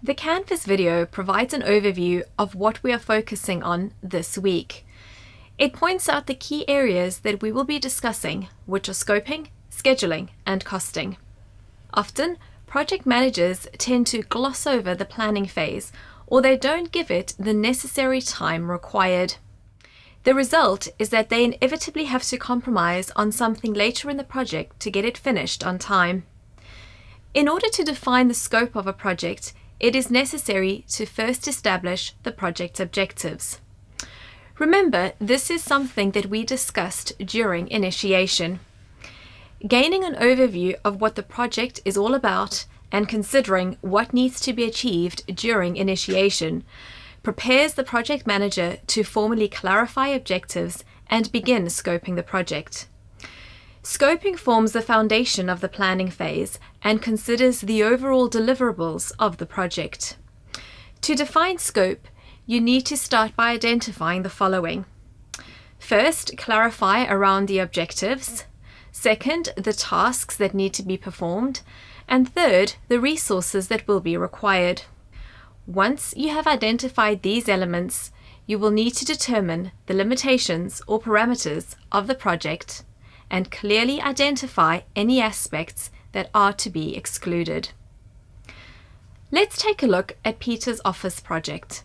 The Canvas video provides an overview of what we are focusing on this week. It points out the key areas that we will be discussing, which are scoping, scheduling, and costing. Often, project managers tend to gloss over the planning phase, or they don't give it the necessary time required. The result is that they inevitably have to compromise on something later in the project to get it finished on time. In order to define the scope of a project, it is necessary to first establish the project objectives. Remember, this is something that we discussed during initiation. Gaining an overview of what the project is all about and considering what needs to be achieved during initiation prepares the project manager to formally clarify objectives and begin scoping the project. Scoping forms the foundation of the planning phase and considers the overall deliverables of the project. To define scope, you need to start by identifying the following. First, clarify around the objectives. Second, the tasks that need to be performed. And third, the resources that will be required. Once you have identified these elements, you will need to determine the limitations or parameters of the project and clearly identify any aspects that are to be excluded. Let's take a look at Peter's office project.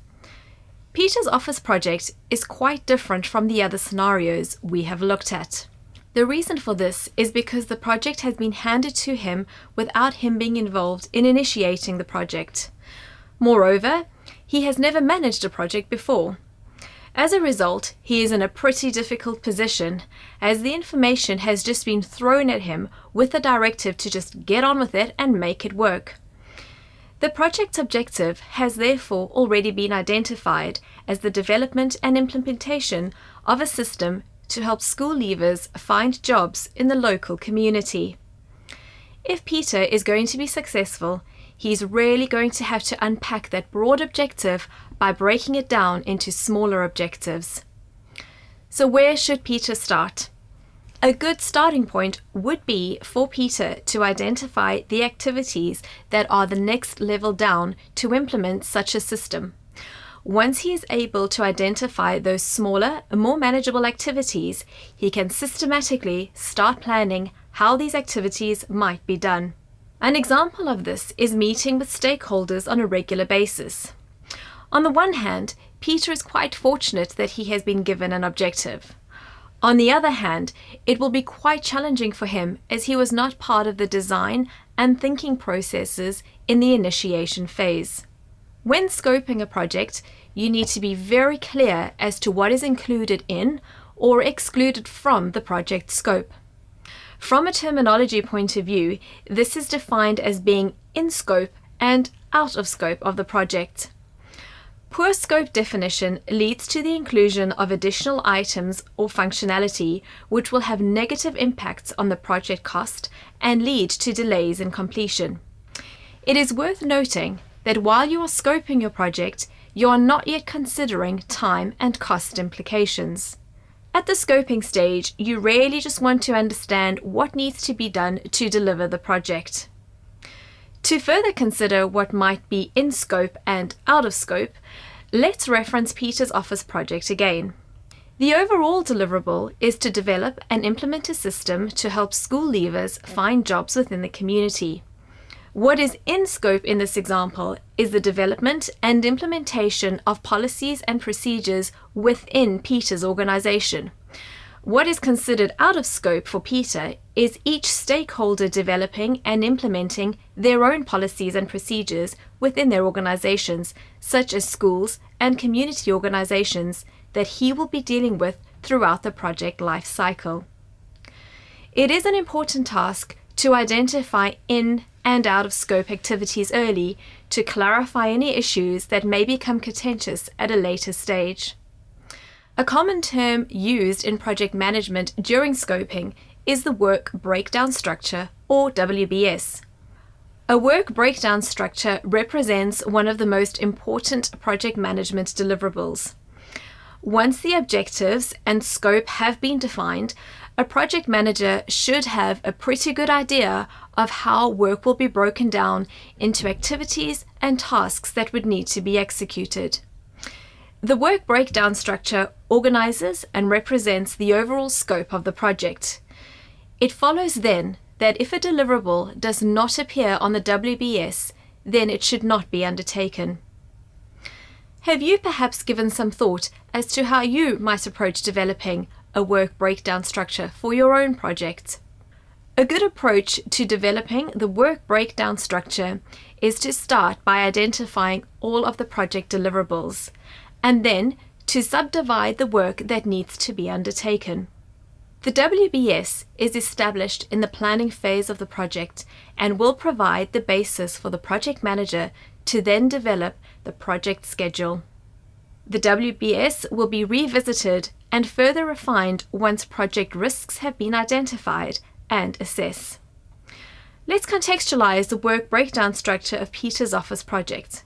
Peter's office project is quite different from the other scenarios we have looked at. The reason for this is because the project has been handed to him without him being involved in initiating the project. Moreover, he has never managed a project before. As a result, he is in a pretty difficult position, as the information has just been thrown at him with a directive to just get on with it and make it work. The project's objective has therefore already been identified as the development and implementation of a system to help school leavers find jobs in the local community. If Peter is going to be successful, he's really going to have to unpack that broad objective by breaking it down into smaller objectives. So where should Peter start? A good starting point would be for Peter to identify the activities that are the next level down to implement such a system. Once he is able to identify those smaller, more manageable activities, he can systematically start planning how these activities might be done. An example of this is meeting with stakeholders on a regular basis. On the one hand, Peter is quite fortunate that he has been given an objective. On the other hand, it will be quite challenging for him as he was not part of the design and thinking processes in the initiation phase. When scoping a project, you need to be very clear as to what is included in or excluded from the project scope. From a terminology point of view, this is defined as being in scope and out of scope of the project. Poor scope definition leads to the inclusion of additional items or functionality which will have negative impacts on the project cost and lead to delays in completion. It is worth noting that while you are scoping your project, you are not yet considering time and cost implications. At the scoping stage, you really just want to understand what needs to be done to deliver the project. To further consider what might be in scope and out of scope, let's reference Peter's office project again. The overall deliverable is to develop and implement a system to help school leavers find jobs within the community. What is in scope in this example is the development and implementation of policies and procedures within Peter's organization. What is considered out of scope for Peter is each stakeholder developing and implementing their own policies and procedures within their organizations, such as schools and community organizations that he will be dealing with throughout the project life cycle. It is an important task to identify in and out of scope activities early to clarify any issues that may become contentious at a later stage. A common term used in project management during scoping is the work breakdown structure, or WBS. A work breakdown structure represents one of the most important project management deliverables. Once the objectives and scope have been defined, a project manager should have a pretty good idea of how work will be broken down into activities and tasks that would need to be executed. The work breakdown structure organizes and represents the overall scope of the project. It follows then that if a deliverable does not appear on the WBS, then it should not be undertaken. Have you perhaps given some thought as to how you might approach developing a work breakdown structure for your own project? A good approach to developing the work breakdown structure is to start by identifying all of the project deliverables, and then to subdivide the work that needs to be undertaken. The WBS is established in the planning phase of the project and will provide the basis for the project manager to then develop the project schedule. The WBS will be revisited and further refined once project risks have been identified and assessed. Let's contextualize the work breakdown structure of Peter's office project.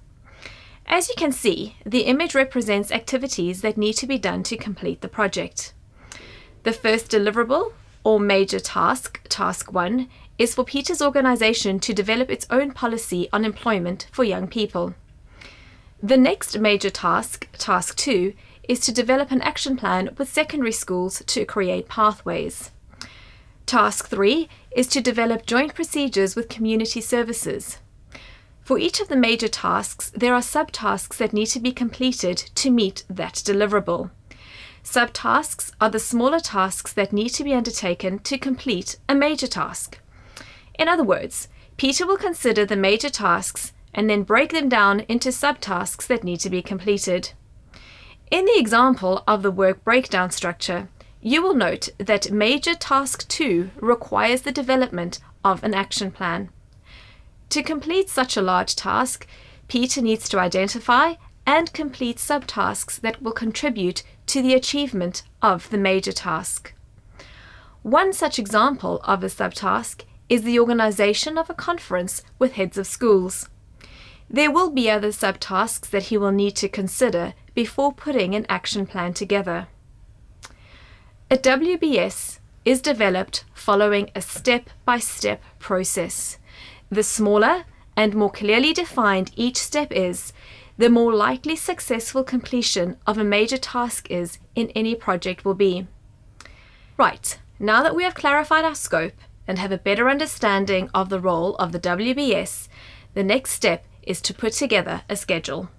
As you can see, the image represents activities that need to be done to complete the project. The first deliverable, or major task, Task 1, is for Peter's organization to develop its own policy on employment for young people. The next major task, Task 2, is to develop an action plan with secondary schools to create pathways. Task 3 is to develop joint procedures with community services. For each of the major tasks, there are subtasks that need to be completed to meet that deliverable. Subtasks are the smaller tasks that need to be undertaken to complete a major task. In other words, Peter will consider the major tasks and then break them down into subtasks that need to be completed. In the example of the work breakdown structure, you will note that major task 2 requires the development of an action plan. To complete such a large task, Peter needs to identify and complete subtasks that will contribute to the achievement of the major task. One such example of a subtask is the organization of a conference with heads of schools. There will be other subtasks that he will need to consider before putting an action plan together. A WBS is developed following a step-by-step process. The smaller and more clearly defined each step is, the more likely successful completion of a major task is in any project will be. Right, now that we have clarified our scope and have a better understanding of the role of the WBS, the next step is to put together a schedule.